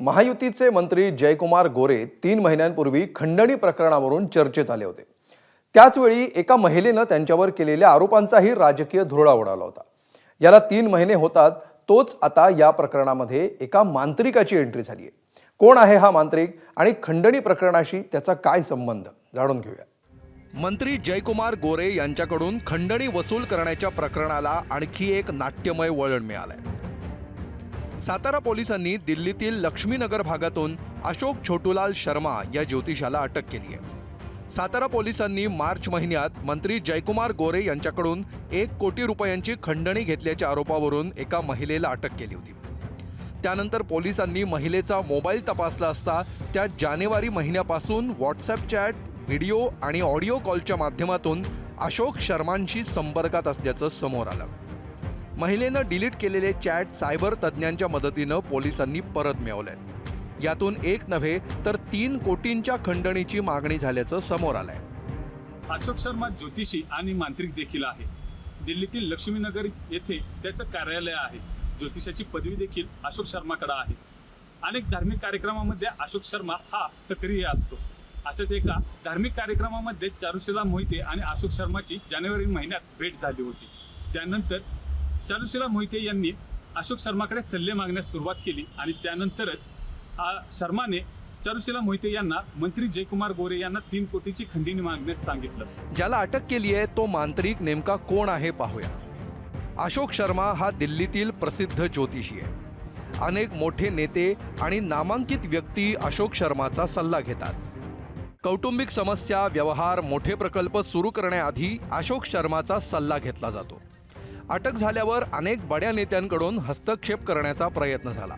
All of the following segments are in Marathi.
महायुतीचे मंत्री जयकुमार गोरे 3 महिन्यांपूर्वी खंडणी प्रकरणावरून चर्चेत आले होते। त्याचवेळी एका महिलेने त्यांच्यावर केलेल्या आरोपांचाही राजकीय धुरळा उडाला होता। याला 3 महिने होतात तोच आता या प्रकरणामध्ये एका मांत्रिकाची एंट्री झाली आहे। कोण आहे हा मांत्रिक आणि खंडणी प्रकरणाशी त्याचा काय संबंध जाणून घेऊया। मंत्री जयकुमार गोरे यांच्याकडून खंडणी वसूल करण्याच्या प्रकरणाला आणखी एक नाट्यमय वळण मिळालंय। सातारा पोलिसांनी दिल्लीतील लक्ष्मीनगर भागातून अशोक छोटूलाल शर्मा या ज्योतिषाला अटक केली आहे। सातारा पोलिसांनी मार्च महिन्यात मंत्री जयकुमार गोरे यांच्याकडून 1 कोटी रुपयांची खंडणी घेतल्याच्या आरोपावरून एका महिलेला अटक केली होती। त्यानंतर पोलिसांनी महिलेचा मोबाईल तपासला असता त्या जानेवारी महिन्यापासून व्हॉट्सॲप चॅट, व्हिडिओ आणि ऑडिओ कॉलच्या माध्यमातून अशोक शर्मांशी संपर्कात असल्याचं समोर आलं। महिलेनं डिलीट केलेले चॅट सायबर तज्ज्ञांच्या मदतीनं पोलिसांनी परत मिळवले। यातून 1 नव्हे तर 3 कोटींच्या खंडणीची मागणी झाल्याचं समोर आलंय। अशोक शर्मा ज्योतिषी आणि मांत्रिक देखील आहे। दिल्लीतील लक्ष्मीनगर येथे त्याचं कार्यालय आहे। ज्योतिषाची पदवी देखील अशोक शर्माकडे आहे। अनेक धार्मिक कार्यक्रमामध्ये अशोक शर्मा हा सक्रिय असतो। अशाच एका धार्मिक कार्यक्रमामध्ये चारुशीला मोहिते आणि अशोक शर्माची जानेवारी महिन्यात भेट झाली होती। त्यानंतर चारुशीला मोहिते यांनी अशोक शर्माकडे सल्ले मागण्यास सुरुवात केली आणि त्यानंतरच शर्माने चारुशीला मोहिते यांना मंत्री जयकुमार गोरे यांना 3 कोटीची खंडणी मागण्यास सांगितलं। ज्याला अटक केली आहे तो मांत्रिक नेमका कोण आहे पाहूया। अशोक शर्मा हा दिल्लीतील प्रसिद्ध ज्योतिषी आहे। अनेक मोठे नेते आणि नामांकित व्यक्ती अशोक शर्माचा सल्ला घेतात। कौटुंबिक समस्या, व्यवहार, मोठे प्रकल्प सुरू करण्याआधी अशोक शर्माचा सल्ला घेतला जातो। अटक झाल्यावर अनेक बड्या नेत्यांकडून हस्तक्षेप करण्याचा प्रयत्न झाला।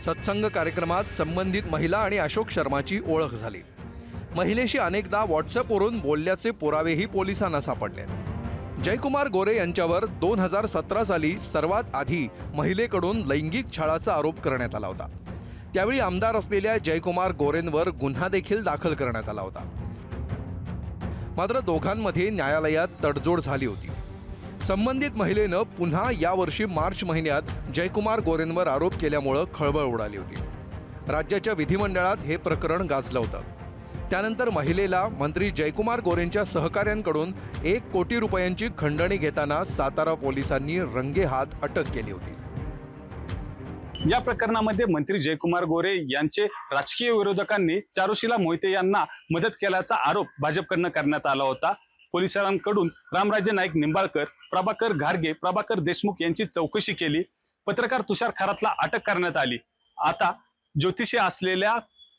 सत्संग कार्यक्रमात संबंधित महिला आणि अशोक शर्माची ओळख झाली। महिलेशी अनेकदा व्हॉट्सॲपवरून बोलल्याचे पुरावेही पोलिसांना सापडले। जयकुमार गोरे यांच्यावर 2017 साली सर्वात आधी महिलेकडून लैंगिक छळाचा आरोप करण्यात आला होता। त्यावेळी आमदार असलेल्या जयकुमार गोरेंवर गुन्हा देखील दाखल करण्यात आला होता। मात्र दोघांमध्ये न्यायालयात तडजोड झाली होती। संबंधित महिलेनं पुन्हा यावर्षी मार्च महिन्यात जयकुमार गोरेंवर आरोप केल्यामुळे खळबळ उडाली होती। राज्याच्या विधिमंडळात हे प्रकरण गाजलं होतं। त्यानंतर महिलेला मंत्री जयकुमार गोरेंच्या सहकाऱ्यांकडून 1 कोटी रुपयांची खंडणी घेताना सातारा पोलिसांनी रंगेहात अटक केली होती। या प्रकरणामध्ये मंत्री जयकुमार गोरे यांचे राजकीय विरोधकांनी चारुशीला मोहिते यांना मदत केल्याचा आरोप भाजपकडून करण्यात आला होता। पोलिसांकडून रामराजे नाईक निंबाळकर, प्रभाकर घारगे, प्रभाकर देशमुख यांची चौकशी केली। पत्रकार तुषार खरातला अटक करण्यात आली। आता ज्योतिषी असलेल्या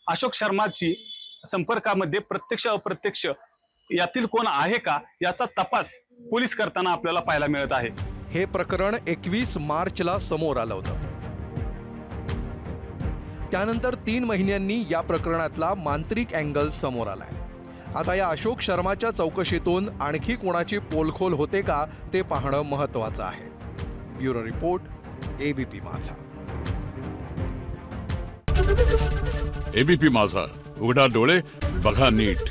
अशोक शर्माची संपर्कामध्ये प्रत्यक्ष अप्रत्यक्ष यातील कोण आहे का याचा तपास पोलीस करताना आपल्याला पाहायला मिळत आहे। हे प्रकरण 21 मार्चला समोर आलं होतं। त्यानंतर 3 महिन्यांनी या प्रकरणातला मांत्रिक अँगल समोर आलाय। आता या अशोक शर्माच्या चौकशीतून आणखी कोणाची पोलखोल होते का ते पाहणं महत्त्वाचं आहे। ब्युरो रिपोर्ट, एबीपी माझा। एबीपी माझा, उघडा डोळे बघा नीट।